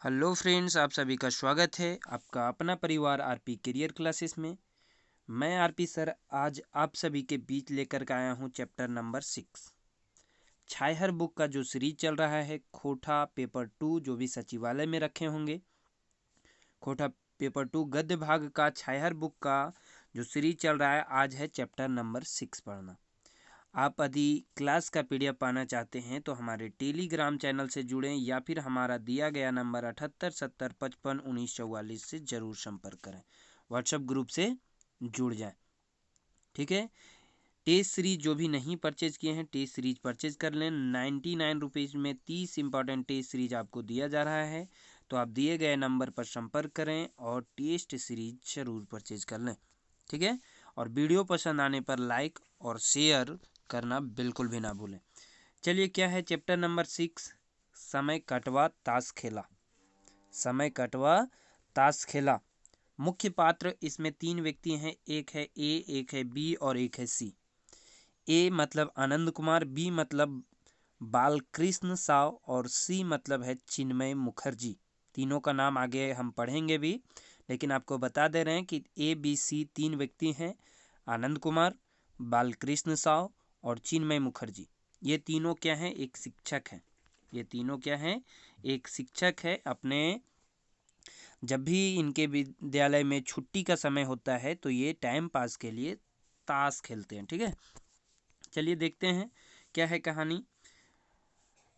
Hello friends, आप सभी का स्वागत है आपका अपना परिवार आरपी करियर क्लासेस में। मैं आरपी सर आज आप सभी के बीच लेकर के आया हूं चैप्टर नंबर 6 छायाहर बुक का जो सीरीज चल रहा है खोटा पेपर 2 जो भी सचिवालय में रखे होंगे। खोटा पेपर 2 गद्य भाग का छायाहर बुक का जो सीरीज चल रहा है, आज है चैप्टर नंबर 6 पढ़ना। आप यदि क्लास का पीडीएफ पाना चाहते हैं तो हमारे टेलीग्राम चैनल से जुड़ें या फिर हमारा दिया गया नंबर 7870551944 से ज़रूर संपर्क करें। व्हाट्सएप ग्रुप से जुड़ जाएं। ठीक है। टेस्ट सीरीज जो भी नहीं परचेज किए हैं टेस्ट सीरीज परचेज कर लें। 99 रुपीज़ में 30 इंपॉर्टेंट टेस्ट सीरीज आपको दिया जा रहा है, तो आप दिए गए नंबर पर संपर्क करें और टेस्ट सीरीज जरूर परचेज कर लें। ठीक है। और वीडियो पसंद आने पर लाइक और शेयर करना बिल्कुल भी ना भूलें। चलिए, क्या है चैप्टर नंबर 6, समय कटवा ताश खेला। समय कटवा ताश खेला। मुख्य पात्र इसमें 3 व्यक्ति हैं, एक है ए, एक है बी और एक है सी। ए मतलब आनंद कुमार, बी मतलब बालकृष्ण साव और सी मतलब है चिन्मय मुखर्जी। तीनों का नाम आगे हम पढ़ेंगे भी, लेकिन आपको बता दे रहे हैं कि ए बी सी 3 व्यक्ति हैं, आनंद कुमार, बालकृष्ण साव और चिन्मय मुखर्जी। ये तीनों क्या हैं? एक शिक्षक हैं। ये तीनों क्या हैं? एक शिक्षक है। अपने जब भी इनके विद्यालय में छुट्टी का समय होता है तो ये टाइम पास के लिए ताश खेलते हैं। ठीक है। चलिए देखते हैं क्या है कहानी।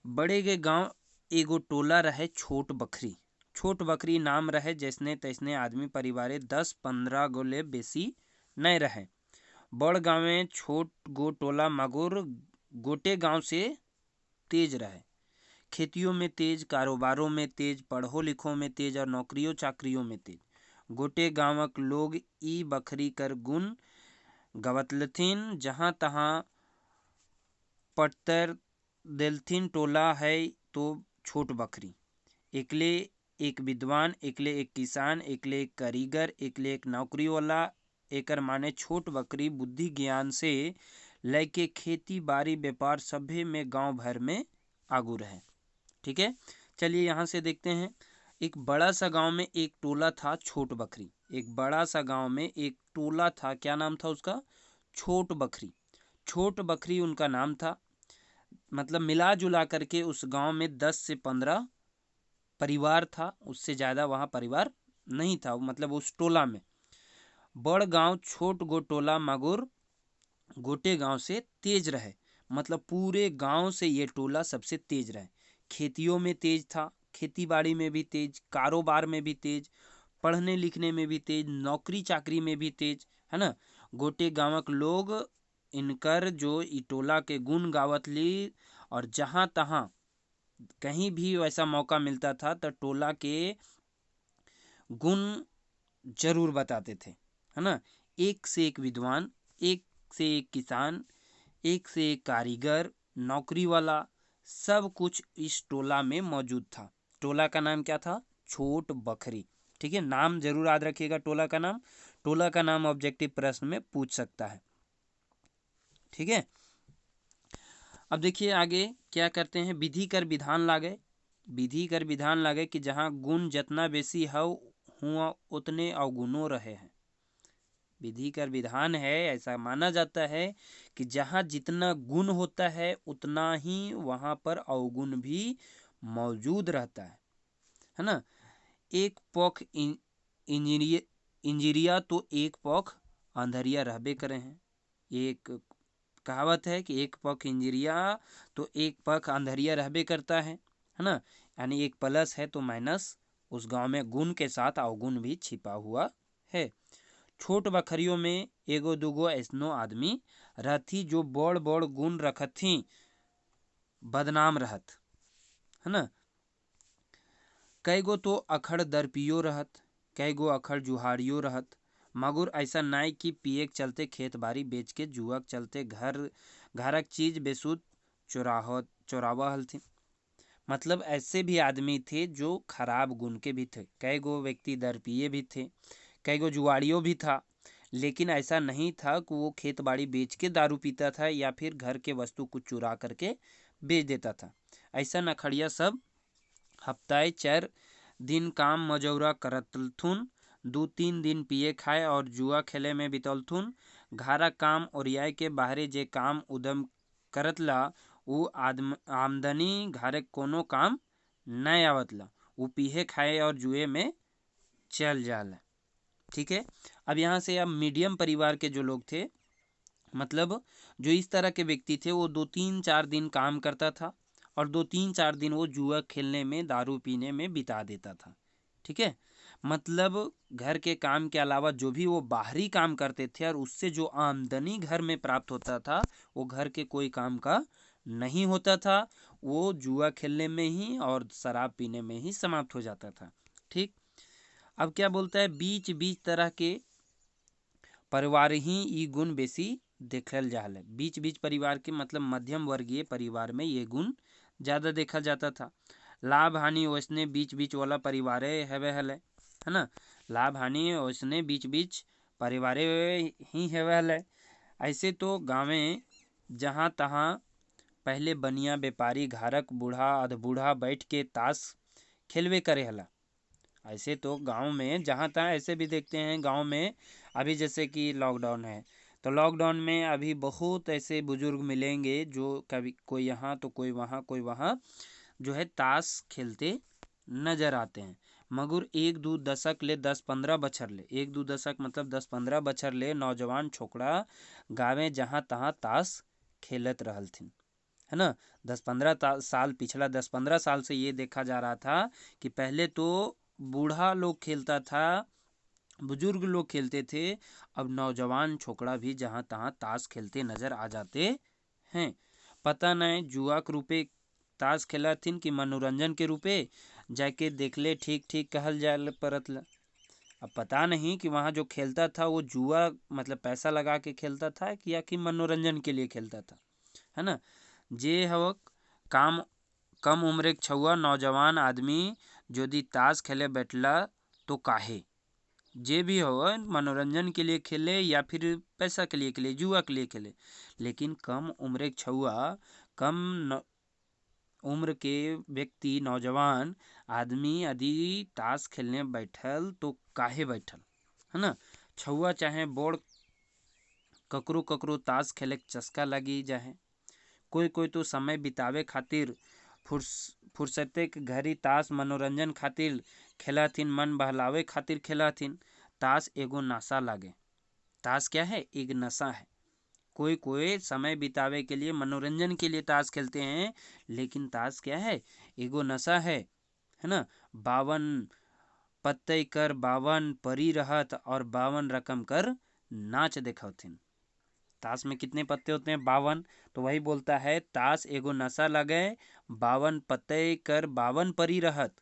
बड़े के गांव एगो टोला रहे छोट बखरी। छोट बकरी नाम रहे जैसने तैसने आदमी परिवारे 10-15 गोले बेसी नहीं रहे। बड़ गाँव में छोट गो टोला मगोर गोटे गांव से तेज रहे। खेतियों में तेज, कारोबारों में तेज, पढ़ो लिखो में तेज और नौकरियों चाकरियों में तेज। गोटे गांवक लोग ई बखरी कर गुण गवतलथिन, जहाँ तहाँ पटतर देलथिन। टोला है तो छोट बकरी। एकले एक विद्वान, एकले एक किसान, एकले एक कारीगर, एकले एक नौकरी वाला। एकर माने छोट बकरी बुद्धि ज्ञान से लेके खेती बाड़ी व्यापार सभे में गांव भर में आगू रहे। ठीक है। चलिए यहाँ से देखते हैं। एक बड़ा सा गांव में एक टोला था छोट बकरी। एक बड़ा सा गांव में एक टोला था, क्या नाम था उसका? छोट बकरी। छोट बकरी उनका नाम था। मतलब मिला जुला करके उस गांव में 10 से 15 परिवार था, उससे ज़्यादा वहाँ परिवार नहीं था, मतलब उस टोला में। बड़ गांव छोट गो टोला मगुर गोटे गांव से तेज रहे। मतलब पूरे गांव से ये टोला सबसे तेज रहे। खेतियों में तेज था, खेती बाड़ी में भी तेज, कारोबार में भी तेज, पढ़ने लिखने में भी तेज, नौकरी चाकरी में भी तेज, है ना। गोटे गांवक लोग इनकर जो ई टोला के गुण गावत ली, और जहाँ तहाँ कहीं भी वैसा मौका मिलता था तो टोला के गुण जरूर बताते थे, है ना। एक से एक विद्वान, एक से एक किसान, एक से एक कारीगर, नौकरी वाला, सब कुछ इस टोला में मौजूद था। टोला का नाम क्या था? छोट बखरी। ठीक है। नाम जरूर याद रखिएगा टोला का नाम। टोला का नाम ऑब्जेक्टिव प्रश्न में पूछ सकता है। ठीक है। अब देखिए आगे क्या करते हैं। विधि कर विधान लागे। विधि कर विधान लागे कि जहाँ गुण जितना बेसी है हुआ उतने अवगुणों रहे हैं। विधि कर विधान है, ऐसा माना जाता है कि जहाँ जितना गुण होता है उतना ही वहाँ पर अवगुण भी मौजूद रहता है ना। एक पख इंजीरिया तो एक पख अंधरिया रहबे करे हैं। एक कहावत है कि एक पख इंजीरिया तो एक पख अंधरिया रहबे करता है ना। यानी एक प्लस है तो माइनस उस गांव में गुण के साथ अवगुण भी छिपा हुआ है। छोट बखरियों में एगो दूगो ऐसनो आदमी रहती जो बड़ बड़ गुण रखती, बदनाम रहत, है ना। कई गो तो अखड़ दर्पियो रहत, कई गो अखड़ जुहारियो रहत। मगुर ऐसा नाई कि पिए के चलते खेत बाड़ी बेच के जुआ के चलते घरक चीज बेसुध चोरावा हलथिन। मतलब ऐसे भी आदमी थे जो खराब गुण के भी थे। कई गो व्यक्ति दर्पिये भी थे, कई गो जुआड़ियों भी था, लेकिन ऐसा नहीं था कि वो खेत बाड़ी बेच के दारू पीता था या फिर घर के वस्तु कुछ चुरा करके बेच देता था। ऐसा नखड़िया सब हफ्ताए 4 दिन काम मजौरा करतलथुन, 2-3 दिन पिए खाए और जुआ खेले में बितौलथुन। घारा काम ओरियाए के बाहरे जे काम उदम करतला उ आमदनी घरे कोनो काम नहीं आवतला, वो पीहे खाए और जुए में चल जाला। ठीक है। अब यहाँ से अब मीडियम परिवार के जो लोग थे, मतलब जो इस तरह के व्यक्ति थे, वो 2-3-4 दिन काम करता था और 2-3-4 दिन वो जुआ खेलने में, दारू पीने में बिता देता था। ठीक है। मतलब घर के काम के अलावा जो भी वो बाहरी काम करते थे और उससे जो आमदनी घर में प्राप्त होता था वो घर के कोई काम का नहीं होता था, वो जुआ खेलने में ही और शराब पीने में ही समाप्त हो जाता था। ठीक। अब क्या बोलता है, बीच बीच तरह के परिवार ही ई गुण बेसी देखल जाल है। बीच बीच परिवार के मतलब मध्यम वर्गीय परिवार में ये गुण ज़्यादा देखा जाता था। लाभ हानि वैसने बीच बीच वाला परिवार हवे हले, है ना। लाभ हानि वैसने बीच बीच परिवार ही हवे हले। ऐसे तो गाँवे जहाँ तहाँ पहले बनिया व्यापारी घारक बूढ़ा अधबूढ़ा बैठ के ताश खेलवे करे हला। ऐसे तो गांव में जहाँ तहाँ ऐसे भी देखते हैं गांव में। अभी जैसे कि लॉकडाउन है, तो लॉकडाउन में अभी बहुत ऐसे बुजुर्ग मिलेंगे जो कभी कोई यहाँ तो कोई वहाँ कोई वहाँ जो है ताश खेलते नजर आते हैं। मगर 1-2 दशक ले 10-15 बछर ले 1-2 दशक मतलब 10-15 बछर ले नौजवान छोकरा गाँव जहाँ तहाँ ताश खेलत रहलथिन, है ना। 10-15 साल पिछला 10-15 साल से ये देखा जा रहा था कि पहले तो बूढ़ा लोग खेलता था, बुजुर्ग लोग खेलते थे, अब नौजवान छोकरा भी जहाँ तहाँ ताश खेलते नजर आ जाते हैं। पता नहीं जुआ के रूपे ताश खेलथिन कि मनोरंजन के रूपे जाके देख ले, ठीक ठीक कहल जाए परतला। अब पता नहीं कि वहाँ जो खेलता था वो जुआ मतलब पैसा लगा के खेलता था या कि मनोरंजन के लिए खेलता था, है ना। जे हव काम कम उम्र के छुआ नौजवान आदमी यदि ताश खेले बैठला तो काहे जे भी हो मनोरंजन के लिए खेले या फिर पैसा के लिए खेले, जुआ के लिए खेले, लेकिन कम उम्र के छुआ कम उम्र के व्यक्ति नौजवान आदमी यदि ताश खेलने बैठल तो काहे बैठल, है ना। छुआ चाहे बोड़ ककरो ककरो ताश खेले के चस्का लगी जाए। कोई कोई तो समय बितावे खातिर फुर्सते के घरी ताश मनोरंजन खातिर खेलथिन, मन बहलावे खातिर खेलथिन। ताश एगो नशा लागे। ताश क्या है, एक नशा है। कोई कोई समय बितावे के लिए मनोरंजन के लिए ताश खेलते हैं, लेकिन ताश क्या है, एगो नशा है ना। 52 पत्ते कर 52 परी रहत और 52 रकम कर नाच देखौथिन। ताश में कितने पत्ते होते हैं, 52। तो वही बोलता है ताश एगो नशा लगे, 52 पत्ते कर 52 परी रहत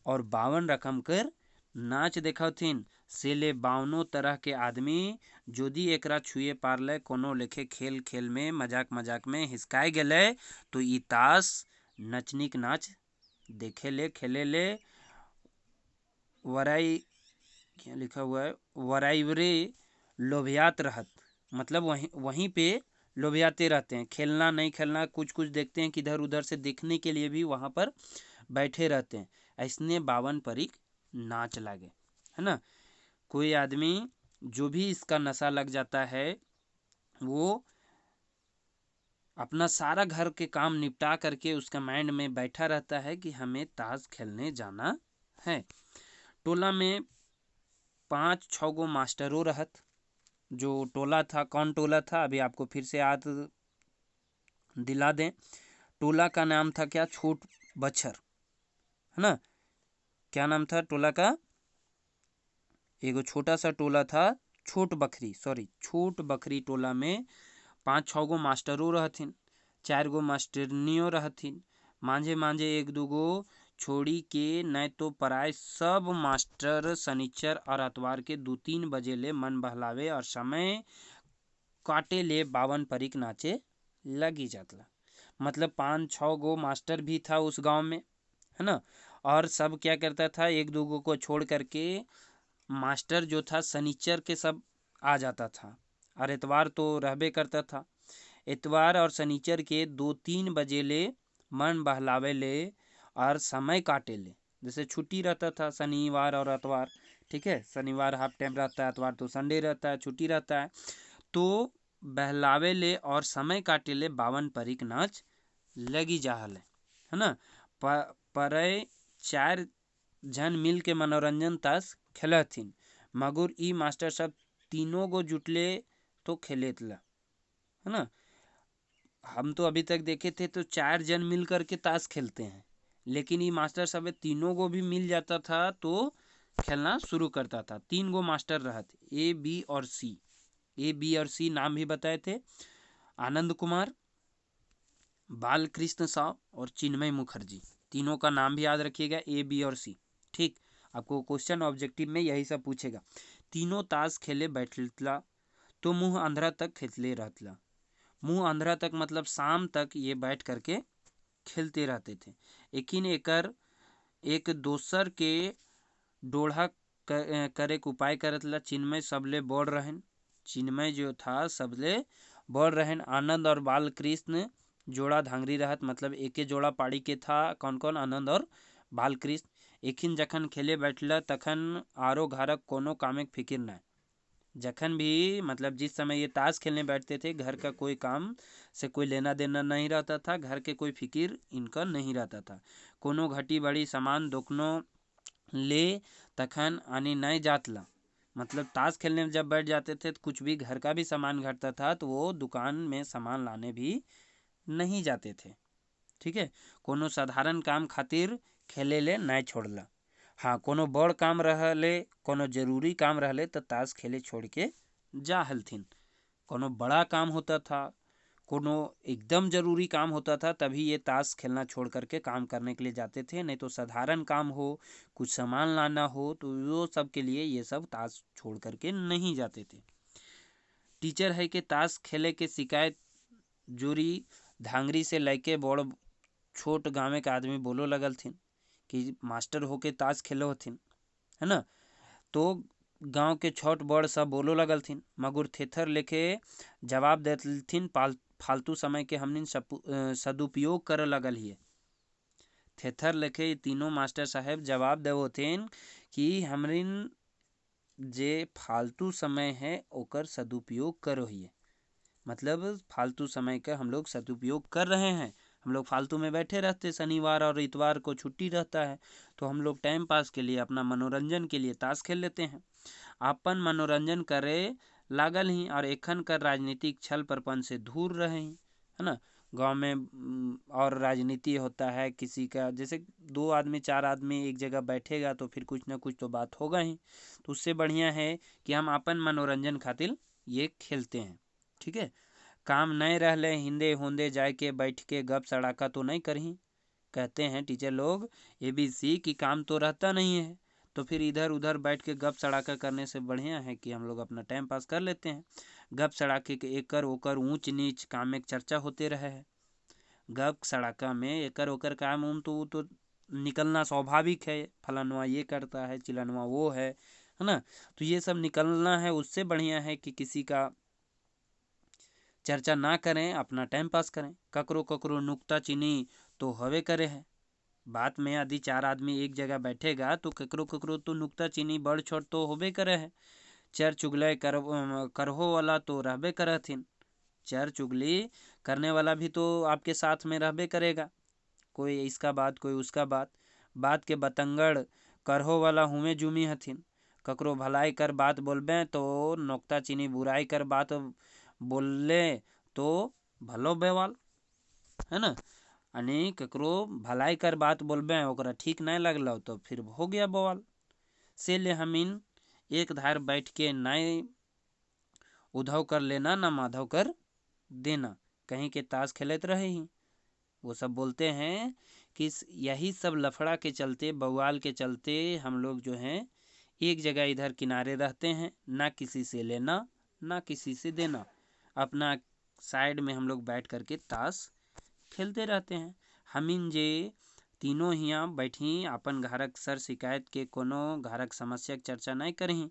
और 52 रकम कर नाच देखौथिन। से ले 52 तरह के आदमी यदि एकरा छुए पारले कोनो लेखे खेल खेल में मजाक मजाक में हिसकाए गेले तो ई ताश नचनिक नाच देखे ले खेले ले वराई क्या लिखा हुआ है, वराइवरे लोभियात रहत। मतलब वहीं पे लोभियाते रहते हैं, खेलना नहीं खेलना कुछ कुछ देखते हैं कि इधर उधर से देखने के लिए भी वहाँ पर बैठे रहते हैं। ऐसने 52 परिक नाच लागे, है ना। कोई आदमी जो भी इसका नशा लग जाता है वो अपना सारा घर के काम निपटा करके उसका माइंड में बैठा रहता है कि हमें ताश खेलने जाना है। टोला में 5-6 गो मास्टरों रहत। जो टोला था, कौन टोला था अभी आपको फिर से याद दिला दें। टोला का नाम था क्या, छोट बच्छर, है ना। क्या नाम था टोला का, एगो छोटा सा टोला था छोट बखरी टोला में 5-6 गो मास्टरों रहथिन, 4 गो मास्टरनियों रहथिन। मांझे मांझे 1-2 गो छोड़ी के न तो पराय सब मास्टर शनिचर और अतवार के 2-3 बजे ले मन बहलावे और समय काटे ले 52 परिक नाचे लगी जातला। मतलब 5-6 गो मास्टर भी था उस गांव में, है ना। और सब क्या करता था, 1-2 गो को छोड़ करके मास्टर जो था शनिचर के सब आ जाता था और इतवार तो रहबे करता था। इतवार और शनिचर के 2-3 बजे ले मन बहलावे ले और समय काटे ले जैसे छुट्टी रहता था शनिवार और इतवार, ठीक है, शनिवार हाफ टाइम रहता है, इतवार तो संडे रहता है, छुट्टी रहता है। तो बहलावे ले और समय काटे ले 52 परिक नाच लगी जाहल है ना। परय 4 जन मिल के मनोरंजन ताश खेलथिन, मगुर ई मास्टर सब तीनों गो जुटले तो खेलेतला, है ना। हम तो अभी तक देखे थे तो 4 जन मिल करके ताश खेलते हैं, लेकिन ये मास्टर सब तीनों को भी मिल जाता था तो खेलना शुरू करता था। 3 गो मास्टर रहते, ए बी और सी। ए बी और सी नाम भी बताए थे, आनंद कुमार, बालकृष्ण साव और चिन्मय मुखर्जी। तीनों का नाम भी याद रखिएगा, ए बी और सी। ठीक, आपको क्वेश्चन ऑब्जेक्टिव में यही सब पूछेगा। तीनों ताश खेले बैठला तो मुंह अंधरा तक खेलते रहतला। मुंह अंधरा तक मतलब शाम तक ये बैठ करके खेलते रहते थे। लेकिन एक दोसर के डोढ़ा करे के उपाय करतला। चिन्मय सबले बोल रहन, चिन्मय जो था सबले बोल रहन। आनंद और बालकृष्ण जोड़ा धांगरी रहत, मतलब एक जोड़ा पाड़ी के था। कौन कौन? आनंद और बालकृष्ण। एखिन जखन खेले बैठला तखन आरो घरक कोनो कामे फिकिर न। जखन भी मतलब जिस समय ये ताश खेलने बैठते थे, घर का कोई काम से कोई लेना देना नहीं रहता था, घर के कोई फिकिर इनका नहीं रहता था। कोनो घटी बड़ी सामान दुकानों ले तखन आनी नहीं जातला, मतलब ताश खेलने में जब बैठ जाते थे तो कुछ भी घर का भी सामान घटता था तो वो दुकान में सामान लाने भी नहीं जाते थे। ठीक है, कोनो साधारण काम खातिर खेले ले नहीं छोड़ला। हाँ, कोनो बड़ काम रहले, कोनो जरूरी काम रहले तो ताश खेले छोड़ के जा हलथिन। कोनो बड़ा काम होता था, कोनो एकदम जरूरी काम होता था, तभी ये ताश खेलना छोड़ करके काम करने के लिए जाते थे। नहीं तो साधारण काम हो, कुछ सामान लाना हो, तो वो सब के लिए ये सब ताश छोड़ करके नहीं जाते थे। टीचर है कि ताश खेले के शिकायत जोरी धांगरी से लेके बड़ छोट गाँव के आदमी बोलो लगल थिन कि मास्टर होके ताश खेलो हथिन, है ना। तो गांव के छोट बड़ सब बोलो लगल थिन, मगर थेथर लेके जवाब देथिन फालतू समय के हमनिन सदुपयोग करे लगल हिए। थेथर लेके तीनों मास्टर साहब जवाब देवोथिन कि हमनिन जे फालतू समय है ओकर सदुपयोग करो हिए, मतलब फालतू समय का हम लोग सदुपयोग कर रहे हैं। हम लोग फालतू में बैठे रहते, शनिवार और इतवार को छुट्टी रहता है तो हम लोग टाइम पास के लिए, अपना मनोरंजन के लिए ताश खेल लेते हैं। अपन मनोरंजन करे लागल ही और एखन कर राजनीतिक छल प्रपंच से दूर रहे ही, है ना। गांव में और राजनीति होता है, किसी का जैसे 2 आदमी 4 आदमी एक जगह बैठेगा तो फिर कुछ ना कुछ तो बात होगा ही। तो उससे बढ़िया है कि हम अपन मनोरंजन खातिर ये खेलते हैं। ठीक है, काम नहीं रहले हिंदे होंदे जाए के बैठ के गप सड़ाका तो नहीं करही। कहते हैं टीचर लोग ABC की काम तो रहता नहीं है, तो फिर इधर उधर बैठ के गप सड़ाका करने से बढ़िया है कि हम लोग अपना टाइम पास कर लेते हैं। गप सड़ाके के एकर ओकर ऊंच नीच काम में चर्चा होते रहे है। गप सड़ाका में एकर ओकर काम तो निकलना स्वाभाविक है। फलानवा ये करता है, चिलनवा वो है ना। तो ये सब निकलना है, उससे बढ़िया है कि किसी का चर्चा ना करें, अपना टाइम पास करें। ककरो ककरो नुक्ता चीनी तो हवे करे है। बात में यदि 4 आदमी एक जगह बैठेगा तो ककरो ककरो तो नुक्ता चीनी बड़ छोट तो होबे करे है। चर चुगली करहो वाला तो रहबे करथिन। चर चुगली करने वाला भी तो आपके साथ में रहबे करेगा, कोई इसका बात कोई उसका बात के बतंगड़ करहो वाला हुए जुमी हथिन। ककरो भलाई कर बात बोलबे तो नोक्ता चीनी बुराई कर बात बोलले तो भलो बेवाल, है ना। अनि ककरो भलाई कर बात बोलबे ओकरा ठीक नहीं लगल तो फिर हो गया बवाल। से ले हमीन एक धार बैठ के नहीं उधव कर लेना ना माधव कर देना, कहीं के ताश खेलते रहे ही। वो सब बोलते हैं कि यही सब लफड़ा के चलते, बवाल के चलते हम लोग जो हैं एक जगह इधर किनारे रहते हैं, ना किसी से लेना ना किसी से देना, अपना साइड में हम लोग बैठ करके ताश खेलते रहते हैं। हमीन जे तीनों हियाँ बैठी अपन घरक सर शिकायत के कोनो घरक समस्या के चर्चा नहीं करही।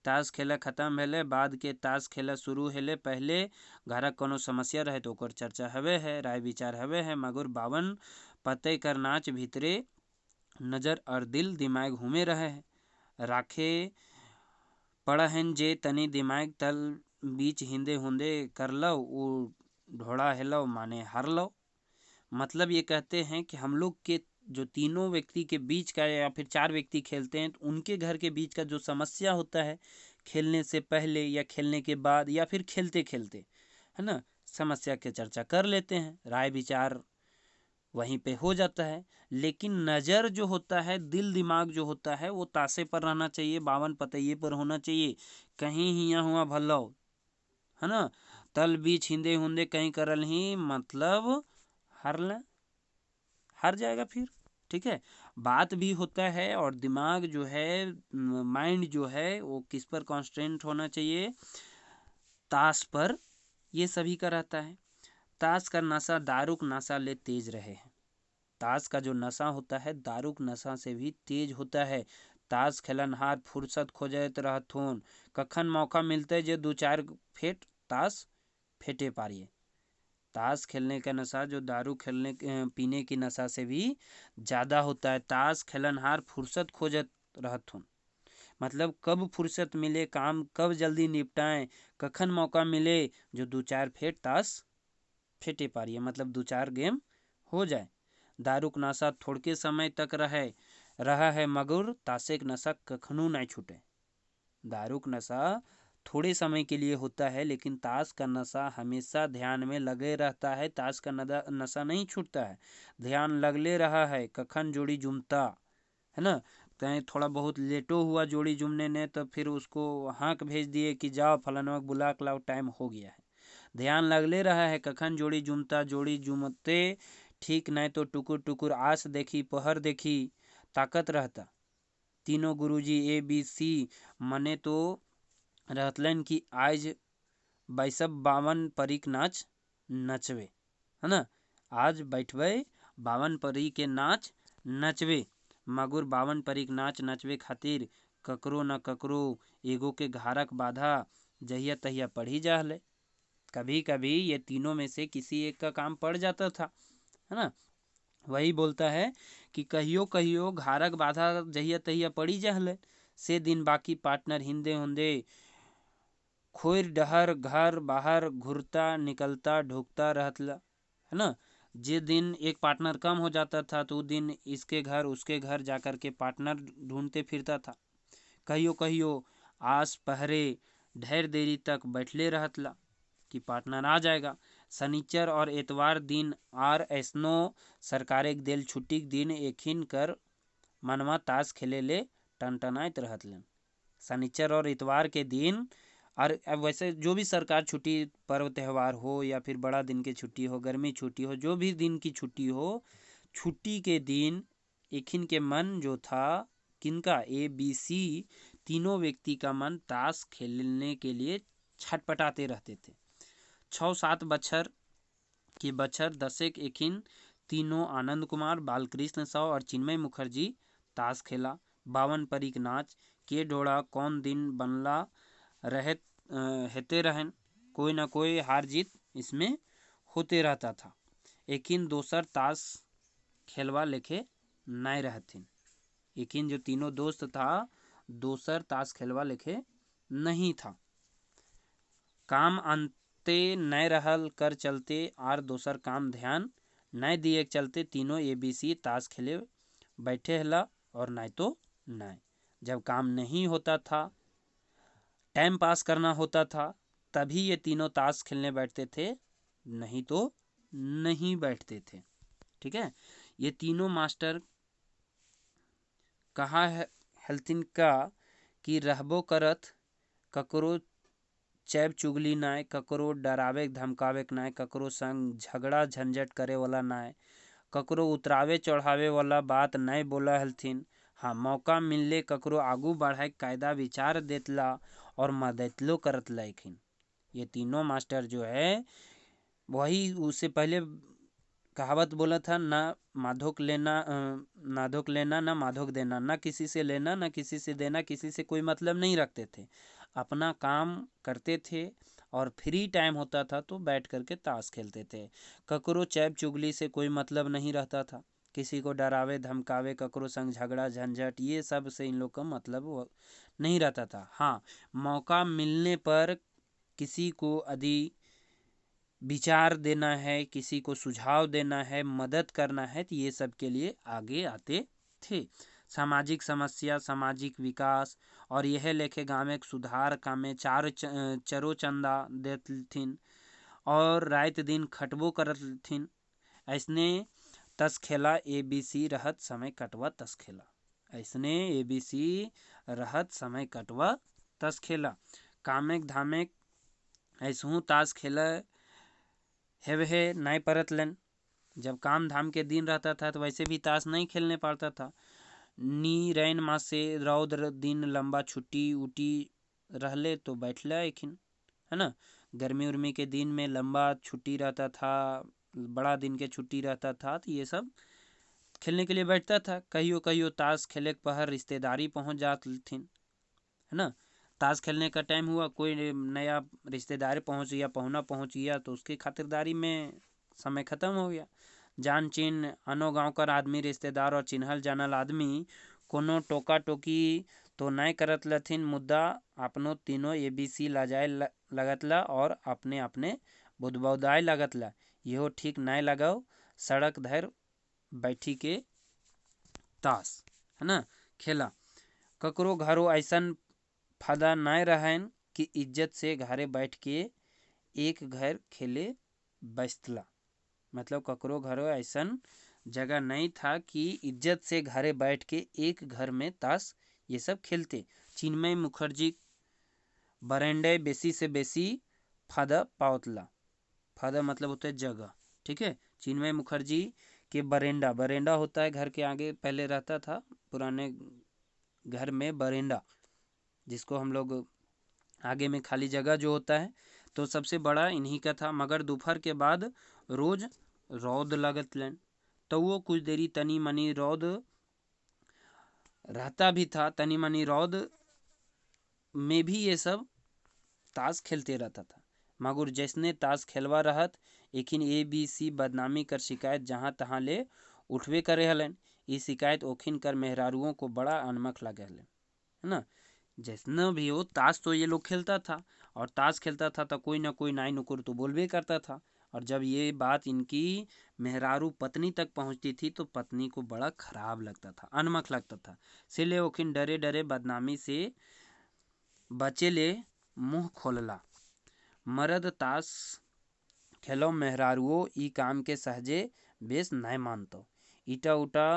ताश खेला खत्म भेले बाद के ताश खेला शुरू हेले पहले घरक कोनो समस्या रहे तो ओकर चर्चा हवे है, राय विचार हवे है। मगर 52 पते कर नाच भीतरे नजर और दिल दिमाग हुमे रहे है। राखे पड़हन जे तनी दिमाग तल बीच हिंदे हुंदे कर लो वो ढोड़ा हेलो माने हार लो। मतलब ये कहते हैं कि हम लोग के जो तीनों व्यक्ति के बीच का या फिर चार व्यक्ति खेलते हैं तो उनके घर के बीच का जो समस्या होता है खेलने से पहले या खेलने के बाद या फिर खेलते खेलते, है ना, समस्या की चर्चा कर लेते हैं, राय विचार वहीं पे हो जाता है। लेकिन नज़र जो होता है, दिल दिमाग जो होता है वो ताशे पर रहना चाहिए, 52 पतैये पर होना चाहिए। कहीं हिया हुआ भल्लो, है ना, तल बीच हिंदे हुंदे कहीं करल ही मतलब हार ले, हार जाएगा फिर। ठीक है, बात भी होता है और दिमाग जो है, माइंड जो है वो किस पर कॉन्स्टेंट होना चाहिए, ताश पर। ये सभी का रहता है। ताश का नशा दारुक नशा ले तेज रहे है। ताश का जो नशा होता है दारुक नशा से भी तेज होता है। ताश खेलनहार फुर्सत खोजत रहथुन, कखन मौका मिलते जे दो चार फेट ताश फेटे पारिए। ताश खेलने का नशा जो दारू खेलने पीने की नशा से भी ज़्यादा होता है। ताश खेलनहार फुर्सत खोजत रहथुन, मतलब कब फुर्सत मिले, काम कब जल्दी निपटाएं, कखन मौका मिले जो दो चार फेट ताश फेटे पारिए, मतलब दो चार गेम हो जाए। दारूक नशा थोड़के समय तक रहा है मगर ताशेक नशा कखनू नहीं छूटे। दारूक नशा थोड़े समय के लिए होता है लेकिन ताश का नशा हमेशा ध्यान में लगे रहता है। ताश का नशा नहीं छूटता है, ध्यान लगले रहा है कखन जोड़ी जुमता, है ना, कहीं थोड़ा बहुत लेटो हुआ जोड़ी जुमने ने तो फिर उसको हाँक भेज दिए कि जाओ फलाना बुला के लाओ, टाइम हो गया है। ध्यान लगले रहा है कखन जोड़ी जुमता, जोड़ी जुमते ठीक नहीं तो टुकुर टुकुर आस देखी पहर देखी ताकत रहता। तीनों गुरुजी ABC मने तो रहतलन कि आज 52 परिक नाच नचवे, है ना, आज बैठवे 52 परी के नाच नचवे। मगर 52 परिक नाच नचवे खातिर ककरो न ककरो एगो के घारक बाधा जहिया तहिया पड़ ही जाहले। कभी कभी ये तीनों में से किसी एक का काम पड़ जाता था, है ना। वही बोलता है कि कहियो कहियो घारक बाधा जहिया तहिया पड़ी जाहले, से दिन बाकी पार्टनर हिंदे हुंदे खोर डहर घर बाहर घुरता निकलता ढुकता रहता, है ना। जे दिन एक पार्टनर कम हो जाता था तो दिन इसके घर उसके घर जाकर के पार्टनर ढूंढते फिरता था। कहियो कहियो आस पहरे ढेर देरी तक बैठले रहतला कि पार्टनर आ जाएगा। शनिचर और एतवार दिन आर ऐसनो सरकारे देल छुट्टी के दिन एखिन कर मनवा ताश खेले ले टनटनाइत रहतलन। शनिचर और इतवार के दिन, और वैसे जो भी सरकार छुट्टी, पर्व त्यौहार हो या फिर बड़ा दिन की छुट्टी हो, गर्मी छुट्टी हो, जो भी दिन की छुट्टी हो, छुट्टी के दिन एखिन के मन जो था, किनका, ABC तीनों व्यक्ति का मन ताश खेलने के लिए छटपटाते रहते थे। 6-7 बच्छर के बच्छर दशेक एखिन तीनों आनंद कुमार, बालकृष्ण साव और चिन्मय मुखर्जी ताश खेला। 52 परिक नाच के ढोड़ा कौन दिन बनला रहे हेते रहन, कोई ना कोई हार जीत इसमें होते रहता था। एकिन दोसर ताश खेलवा लेखे नहीं रहथिन। एकिन जो तीनों दोस्त था दोसर ताश खेलवा लेखे नहीं था। काम अंते नहीं रहल कर चलते आर दोसर काम ध्यान नहीं दिए चलते तीनों ABC ताश खेले बैठे हला, और नहीं तो नहीं। जब काम नहीं होता था, टाइम पास करना होता था, तभी ये तीनों ताश खेलने बैठते थे, नहीं तो नहीं बैठते थे। ठीक है, ये तीनों मास्टर कहा है हेल्थिन का कि रहबो करत ककरो चैब चुगली नाय, ककरो डरावे धमकावे नाय, ककरो संग झगड़ा झंझट करे वाला नाय, ककरो उतरावे चढ़ावे वाला बात नहीं बोला हलथिन। हाँ, मौका मिलले ककरो आगू बढ़ाए कायदा विचार देतला और मददलो करत लाइकिन। ये तीनों मास्टर जो है वही उससे पहले कहावत बोला था, ना माधोक लेना नाधोक लेना ना माधोक देना, ना किसी से लेना ना किसी से देना, किसी से कोई मतलब नहीं रखते थे, अपना काम करते थे और फ्री टाइम होता था तो बैठ करके ताश खेलते थे। ककरो चैब चुगली से कोई मतलब नहीं रहता था, किसी को डरावे धमकावे, ककरो संग झगड़ा झंझट, ये सब से इन लोग का मतलब नहीं रहता था। हाँ, मौका मिलने पर किसी को यदि विचार देना है, किसी को सुझाव देना है, मदद करना है, तो ये सब के लिए आगे आते थे। सामाजिक समस्या, सामाजिक विकास और यह लेके गाँव में सुधार कामे चरो चंदा देथिन और रात दिन खटबो करथिन। ऐसने तस खेला ABC रहत समय कटवा तस खेला। ऐसने ABC रहत समय कटवा तस खेला। कामेक धामेक ऐसहू ताश खेला हेवे नहीं परत लन। जब काम धाम के दिन रहता था तो वैसे भी ताश नहीं खेलने पाता था। नी रैन मास से रौद्र दिन लंबा छुट्टी उटी रहले तो बैठला एखिन, है ना। गर्मी उर्मी के दिन में लंबा छुट्टी रहता था, बड़ा दिन के छुट्टी रहता था, तो ये सब खेलने के लिए बैठता था। कहियो कहियो ताश खेले के पहर रिश्तेदारी पहुंच जाती, है ना। ताश खेलने का टाइम हुआ, कोई नया रिश्तेदार पहुंच गया, पहुना पहुंच गया, तो उसकी खातिरदारी में समय खत्म हो गया। जान चीन अनो गाँव कर आदमी रिश्तेदार और चिन्हल जानल आदमी कोनो टोका टोकी तो नहीं करत लथिन, मुद्दा अपनो तीनों ABC लाजाए लगतला और अपने अपने बुदबुदाए लगतला। यहो ठीक नहीं लगाओ, सड़क धर बैठी के ताश, है ना, खेला। ककरो घरो ऐसन फायदा नहीं रहन कि इज्जत से घरे बैठ के एक घर खेले बसतला। मतलब ककरो घरो ऐसन जगह नहीं था कि इज्जत से घरे बैठ के एक घर में ताश ये सब खेलते। चिन्मय मुखर्जी बरेंडे बेसी से बेसी फायदा पावतला। फायदा मतलब होता है जगह, ठीक है। चिन्मय मुखर्जी के बरेंडा, बरेंडा होता है घर के आगे पहले रहता था, पुराने घर में बरेंडा, जिसको हम लोग आगे में खाली जगह जो होता है, तो सबसे बड़ा इन्हीं का था। मगर दोपहर के बाद रोज रौद लगत लन, तो वो कुछ देरी तनी मनी रौद रहता भी था। तनी मनी रौद में भी ये सब ताश खेलते रहता था। मगर जैसने ताश खेलवा रहत, एकिन ABC बदनामी कर शिकायत जहाँ तहाँ ले उठवे करे हलन। ये शिकायत ओखिन कर मेहरारुओं को बड़ा अनमख लगे हलन, है ना। जैसना भी हो, ताश तो ये लोग खेलता था, और ताश खेलता था तो कोई ना कोई नाई नुकुर तो बोलबे करता था। और जब ये बात इनकी मेहरारू पत्नी तक पहुंचती थी तो पत्नी को बड़ा खराब लगता था, अनमख लगता था। इसलिए ओखिन डरे डरे बदनामी से बचे ले मुंह खोलला। मर्द ताश खेलो मेहरारुओ ई काम के सहजे बेस नहीं मानतो। ईटा उटा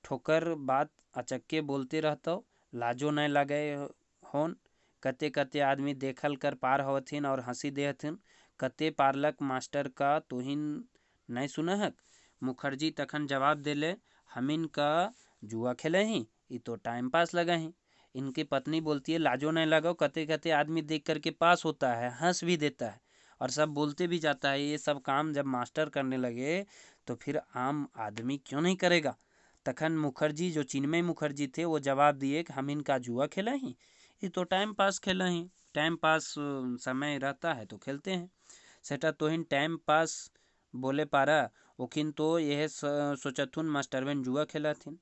ठोकर बात अचक्के बोलते रहतो, लाजो नहीं लगे होन। कते कते आदमी देखल कर पार होथिन और हंसी देहथिन। कते पार्लक मास्टर का तुहिन नहीं सुनहक। मुखर्जी तखन जवाब देले, हमिन का जुआ खेले ही, ये तो टाइम पास लगा ही। इनकी पत्नी बोलती है, लाजो नहीं लगाओ, कते कते आदमी देख करके पास होता है, हंस भी देता है और सब बोलते भी जाता है। ये सब काम जब मास्टर करने लगे तो फिर आम आदमी क्यों नहीं करेगा। तखन मुखर्जी, जो चिन्मय मुखर्जी थे, वो जवाब दिए कि हम इनका जुआ खेला ही, ये तो टाइम पास खेला ही। टाइम पास समय रहता है तो खेलते हैं। सेटा तोहिन टाइम पास बोले पारा, ओखिन तो यह सोचथुन मास्टरवन जुआ खेला थिन।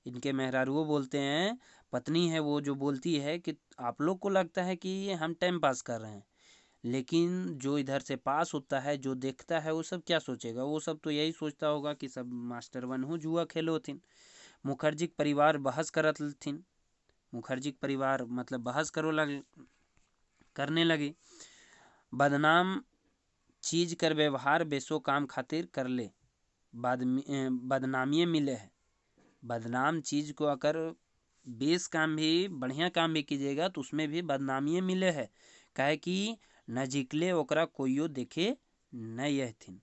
इनके मेहरारुओ बोलते हैं, पत्नी है वो जो बोलती है कि आप लोग को लगता है कि हम टाइम पास कर रहे हैं, लेकिन जो इधर से पास होता है, जो देखता है, वो सब क्या सोचेगा। वो सब तो यही सोचता होगा कि सब मास्टर वन हो जुआ खेलो थिन। मुखर्जी के परिवार बहस करत थिन। मुखर्जी के परिवार मतलब बहस करने लगे। बदनाम चीज कर व्यवहार बेसो काम खातिर कर ले, बदनामी मिले है। बदनाम चीज को अगर बेस काम भी, बढ़िया काम भी कीजिएगा तो उसमें भी बदनामी मिले है। काहे कि नजीकले ओकरा कोइयो देखे नहीं हथिन।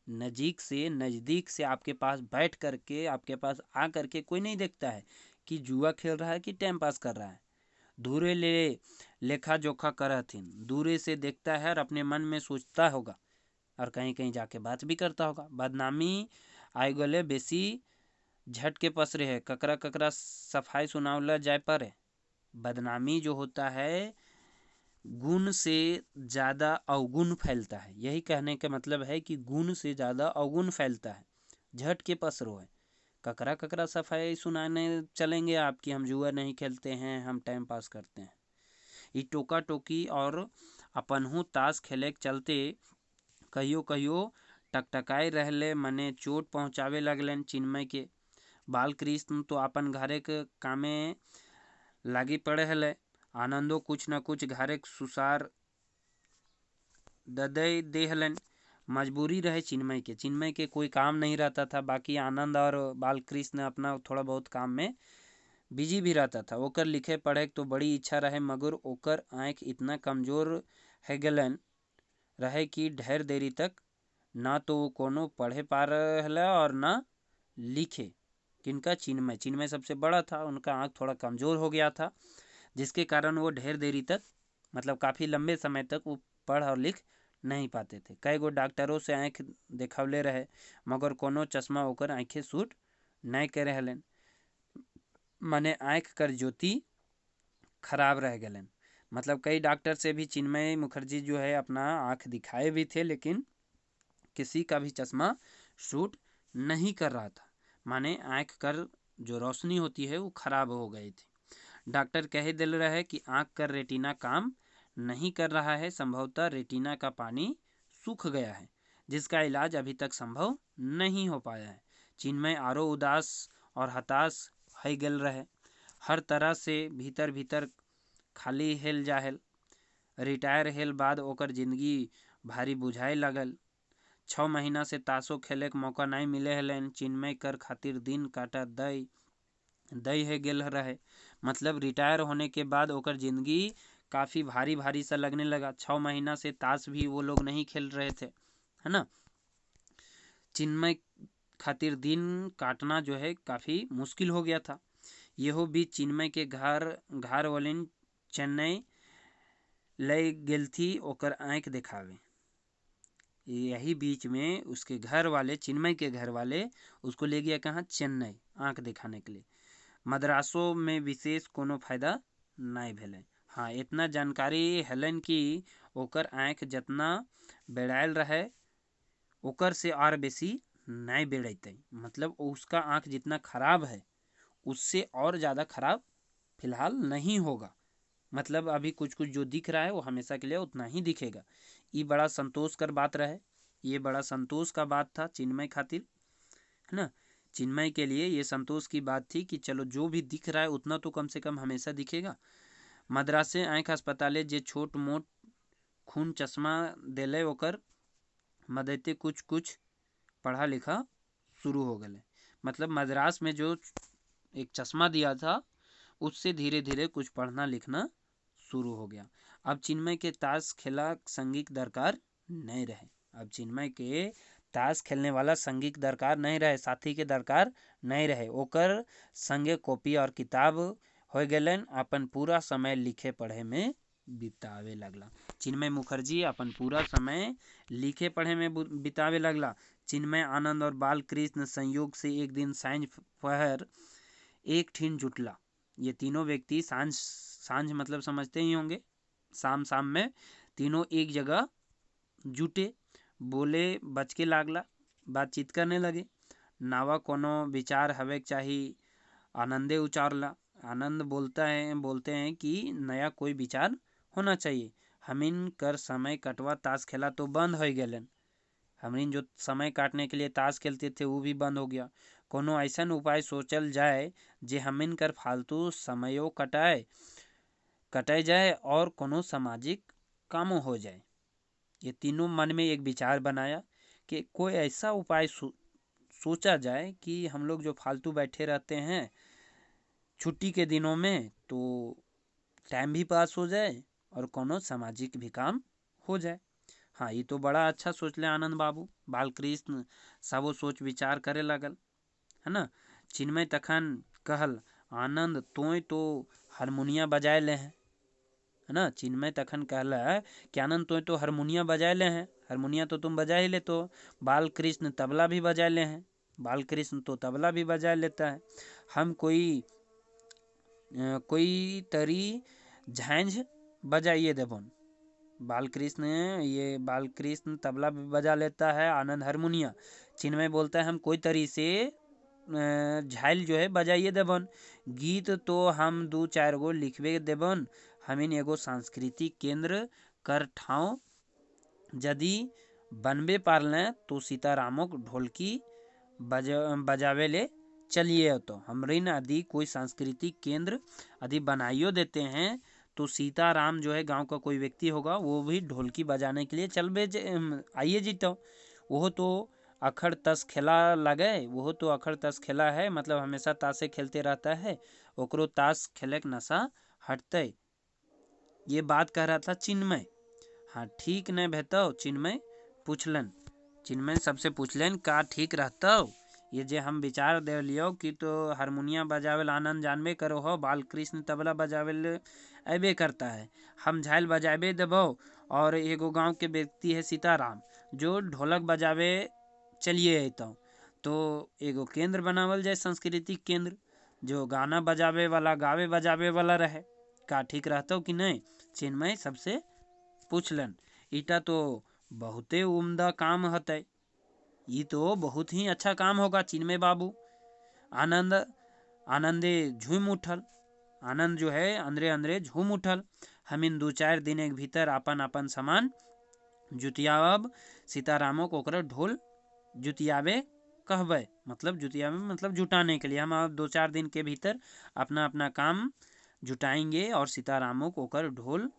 नज़दीक से आपके पास बैठ करके, आपके पास आ करके कोई नहीं देखता है कि जुआ खेल रहा है कि टाइम पास कर रहा है। दूरे ले लेखा जोखा करथिन, दूरे से देखता है और अपने मन में सोचता होगा और कहीं कहीं जाके बात भी करता होगा। बदनामी आए गले बेसी झट के पसरे है, ककरा ककरा सफाई सुनावला जाए पर है। बदनामी जो होता है गुण से ज़्यादा अवगुण फैलता है। यही कहने का मतलब है कि गुण से ज़्यादा अवगुण फैलता है, झट के पसरो है। ककरा ककरा सफाई सुनाने चलेंगे आपकी, हम जुआ नहीं खेलते हैं, हम टाइम पास करते हैं। ई टोका टोकी और अपनहु ताश खेले के चलते कहियो कहियो टकटकाए रहले, मने चोट पहुँचावे लगलन चिन्मय के। बालकृष्ण तो अपन घरे के कामे लागी पड़े हले, आनंदो कुछ न कुछ घरे के सुसार ददय दे हलन। मजबूरी रहे चिन्मय के कोई काम नहीं रहता था, बाकी आनंद और बालकृष्ण अपना थोड़ा बहुत काम में बिजी भी रहता था। ओकर लिखे पढ़े तो बड़ी इच्छा रहे, मगर ओकर आँख इतना कमजोर है गलन रहे कि ढेर देरी तक ना तो वो कोनो पढ़े पा रहे और ना लिखे। किनका? चिन्मय सबसे बड़ा था, उनका आँख थोड़ा कमज़ोर हो गया था, जिसके कारण वो ढेर देरी तक मतलब काफ़ी लंबे समय तक वो पढ़ और लिख नहीं पाते थे। कई गो डॉक्टरों से आँख देखवले रहे, मगर कोनो चश्मा ओकर आँखें सूट नहीं करे हलन, मने आँख कर ज्योति खराब रह गलन। मतलब कई डॉक्टर से भी चिन्मय मुखर्जी जो है अपना आँख दिखाए भी थे, लेकिन किसी का भी चश्मा सूट नहीं कर रहा था, माने आँख कर जो रोशनी होती है वो खराब हो गई थी। डॉक्टर कह दिल रहे कि आँख का रेटिना काम नहीं कर रहा है, संभवतः रेटिना का पानी सूख गया है, जिसका इलाज अभी तक संभव नहीं हो पाया है। चिन्मय आरो उदास और हताश है गल रहे, हर तरह से भीतर भीतर खाली हेल जाहेल। रिटायर हेल बाद ओकर जिंदगी भारी बुझाए लगल। 6 महीना से ताशो खेले के मौका नहीं मिले हलन। चिन्मय कर खातिर दिन काटा दई है गेल रहे। मतलब रिटायर होने के बाद ओकर जिंदगी काफ़ी भारी भारी सा लगने लगा। 6 महीना से ताश भी वो लोग नहीं खेल रहे थे, है ना। चिन्मय खातिर दिन काटना जो है काफ़ी मुश्किल हो गया था। यहो बीच चिन्मय के घर वालिन चेन्नई ले गेल थी ओकर आँख दिखावे। यही बीच में उसके घर वाले, चिन्मय के घर वाले उसको ले गया कहाँ? चेन्नई, आँख दिखाने के लिए। मद्रासों में विशेष कोनो फायदा नहीं भेले। हाँ, इतना जानकारी हलन कि ओकर आँख जितना बेड़ायल रहे ओकर से और बेसी नहीं बेड़ते। मतलब उसका आँख जितना खराब है उससे और ज़्यादा खराब फिलहाल नहीं होगा। मतलब अभी कुछ कुछ जो दिख रहा है वो हमेशा के लिए उतना ही दिखेगा। ये बड़ा संतोष कर बात रहे, ये बड़ा संतोष का बात था चिन्मय खातिर, है ना। चिन्मय के लिए ये संतोष की बात थी कि चलो जो भी दिख रहा है उतना तो कम से कम हमेशा दिखेगा। मद्रासे आँख अस्पताले जे छोट मोट खून चश्मा दिले ओकर मदते कुछ कुछ पढ़ा लिखा शुरू हो गए। मतलब मद्रास में जो एक चश्मा दिया था उससे धीरे धीरे कुछ पढ़ना लिखना शुरू हो गया। अब चिन्मय के ताश खेला संगीत दरकार नहीं रहे। अब चिन्मय के ताश खेलने वाला संगीत दरकार नहीं रहे, साथी के दरकार नहीं रहे। ओकर संगे कॉपी और किताब हो गलन, अपन पूरा समय लिखे पढ़े में बितावे लगला। चिन्मय मुखर्जी अपन पूरा समय लिखे पढ़े में बितावे लगला। चिन्मय, आनंद और बालकृष्ण संयोग से एक दिन सांझ पहर एक ठीन जुटला। ये तीनों व्यक्ति सांझ मतलब समझते ही होंगे, शाम में तीनों एक जगह जुटे, बोले बचके लागला, बातचीत करने लगे। नावा कोनो विचार हवे चाही आनंदे उचारला। आनंद बोलते हैं कि नया कोई विचार होना चाहिए। हमिन कर समय कटवा ताश खेला तो बंद हो गए। हमिन जो समय काटने के लिए ताश खेलते थे वो भी बंद हो गया। कोनो ऐसा उपाय सोचल जाए जे हमिन कर फालतू समयो कटाए जाए और कोनो सामाजिक कामों हो जाए। ये तीनों मन में एक विचार बनाया कि कोई ऐसा उपाय सोचा जाए कि हम लोग जो फालतू बैठे रहते हैं छुट्टी के दिनों में, तो टाइम भी पास हो जाए और कोनो सामाजिक भी काम हो जाए। हाँ, ये तो बड़ा अच्छा सोच ले आनंद बाबू। बालकृष्ण सबो सोच विचार करे लगल, है ना। चिन्मय तखन कहल, आनंद तोय तो हारमोनिया बजाए ले हैं, है ना। चिन्मय तखन कहला कि आनंद तो हारमोनिया बजाए ले हैं, हारमोनिया तो तुम बजा ही ले। तो बालकृष्ण तबला भी बजा ले हैं, बालकृष्ण तो तबला भी बजा लेता है। हम कोई तरी झांझ बजाइए देबोन। बालकृष्ण तबला भी बजा लेता है, आनंद हारमोनिया। चिन्मय बोलता है हम कोई तरी से झाइल जो है बजाइए देबन। गीत तो हम 2-4 गो लिखबे देबन। हमिन एगो सांस्कृतिक केंद्र कर ठाव यदि बनबे पारलें तो सीतारामोक ढोलकी बजावे ले चलिए। तो हमरिन यदि कोई सांस्कृतिक केंद्र यदि बनाइयो देते हैं तो सीताराम जो है गांव का कोई व्यक्ति होगा वो भी ढोलकी बजाने के लिए आइए जीतो। वो तो अखड़ तस खेला लगे, वो तो अखड़ तस खेला है, मतलब हमेशा ताशे खेलते रहता है, ओकरो ताश खेले के नशा हटते। ये बात कह रहा था चिन्मय। हाँ ठीक नहीं भेतो चिन्मय पूछलन। चिन्मय सबसे पूछलन का ठीक रहता। ये जे हम विचार दे लियो कि तो हारमोनिया बजावेल आनंद जानबे करो हो, बालकृष्ण तबला बजावेल अबे करता है, हम झाइल बजाबे देबो। और एगो गांव के व्यक्ति है सीताराम जो ढोलक बजावे चलिए अतो। तो एगो केंद्र बनावल जाए सांस्कृतिक केंद्र, जो गाना बजावे वाला गावे बजावे वाला रहे। का ठीक रहता कि नहीं? चिन्मय सबसे पूछलन। इटा तो बहुते उम्दा काम हतै, ये तो बहुत ही अच्छा काम होगा चिन्मय बाबू। आनंदे झूम उठल। आनंद जो है अंदरे अंदरे झूम उठल। हमिन 2-4 दिन के भीतर अपन अपन सामान जुतियाब। सीतारामो को ओकरा ढोल जुतियाबे कहबे, मतलब जुतियाबे मतलब जुटाने के लिए। हम 2-4 दिन के भीतर अपना अपना काम जुटाएंगे और सीतारामो को ओकर ढोल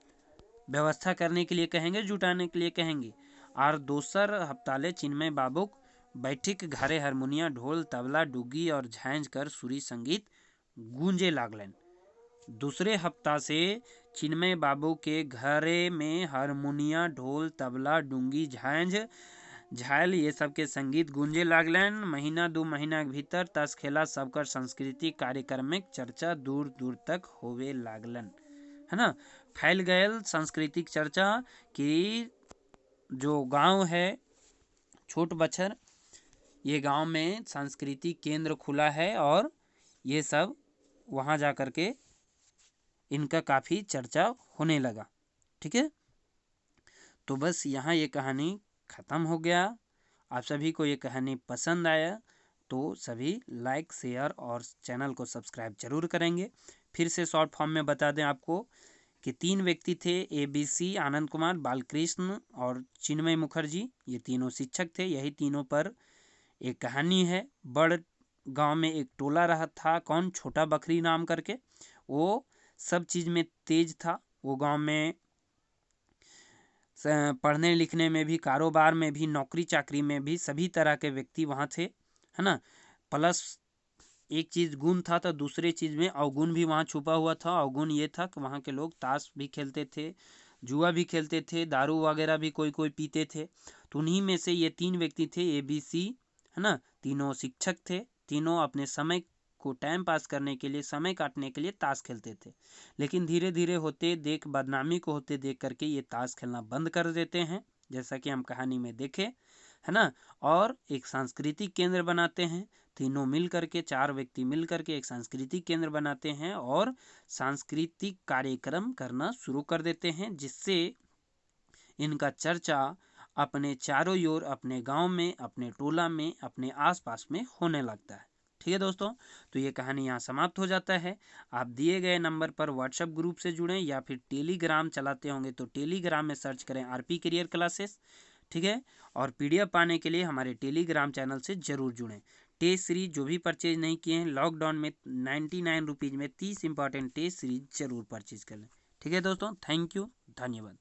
व्यवस्था करने के लिए कहेंगे, जुटाने के लिए कहेंगे। और दोसर हफ्ताले चिन्मय बाबूक बैठिक घरे हारमोनिया ढोल तबला डुगी और झांझ कर सुरी संगीत गूंजे लागलन। दूसरे हफ्ता से चिन्मय बाबू के घरे में हारमोनिया ढोल तबला डूंगी झाइल ये सब के संगीत गूंजे लागलन। 1-2 महीना के भीतर ताश खेला सबकर सांस्कृतिक कार्यक्रम में चर्चा दूर दूर तक होवे लागलन, है ना। फैल गयल सांस्कृतिक चर्चा कि जो गांव है छोट बछर, ये गांव में सांस्कृतिक केंद्र खुला है और ये सब वहाँ जा कर के इनका काफ़ी चर्चा होने लगा। ठीक है, तो बस यहाँ ये कहानी ख़त्म हो गया। आप सभी को ये कहानी पसंद आया तो सभी लाइक शेयर और चैनल को सब्सक्राइब जरूर करेंगे। फिर से शॉर्ट फॉर्म में बता दें आपको कि 3 व्यक्ति थे, ABC आनंद कुमार, बालकृष्ण और चिन्मय मुखर्जी। ये तीनों शिक्षक थे। यही तीनों पर एक कहानी है। बड़ गांव में एक टोला रहा था, कौन, छोटा बकरी नाम करके। वो सब चीज़ में तेज था। वो गांव में पढ़ने लिखने में भी, कारोबार में भी, नौकरी चाकरी में भी सभी तरह के व्यक्ति वहाँ थे, है ना। प्लस एक चीज़ गुण था तो दूसरे चीज़ में अवगुण भी वहाँ छुपा हुआ था। अवगुण ये था कि वहाँ के लोग ताश भी खेलते थे, जुआ भी खेलते थे, दारू वगैरह भी कोई कोई पीते थे। तो उन्हीं में से ये 3 व्यक्ति थे, ABC, है ना। तीनों शिक्षक थे। तीनों अपने समय को टाइम पास करने के लिए, समय काटने के लिए ताश खेलते थे। लेकिन धीरे धीरे बदनामी को होते देख करके ये ताश खेलना बंद कर देते हैं, जैसा कि हम कहानी में देखे, है ना। और एक सांस्कृतिक केंद्र बनाते हैं। तीनों मिल करके, 4 व्यक्ति मिल करके एक सांस्कृतिक केंद्र बनाते हैं और सांस्कृतिक कार्यक्रम करना शुरू कर देते हैं, जिससे इनका चर्चा अपने चारों ओर, अपने गांव में, अपने टोला में, अपने आसपास में होने लगता है। ठीक है दोस्तों, तो ये कहानी यहाँ समाप्त हो जाता है। आप दिए गए नंबर पर व्हाट्सएप ग्रुप से जुड़ें या फिर टेलीग्राम चलाते होंगे तो टेलीग्राम में सर्च करें RP करियर क्लासेस। ठीक है, और PDF पाने के लिए हमारे टेलीग्राम चैनल से ज़रूर जुड़ें। टेस्ट सीरीज जो भी परचेज नहीं किए हैं, लॉकडाउन में 99 रुपीज़ में 30 इंपॉर्टेंट टेस्ट सीरीज ज़रूर परचेज कर लें। ठीक है दोस्तों, थैंक यू, धन्यवाद।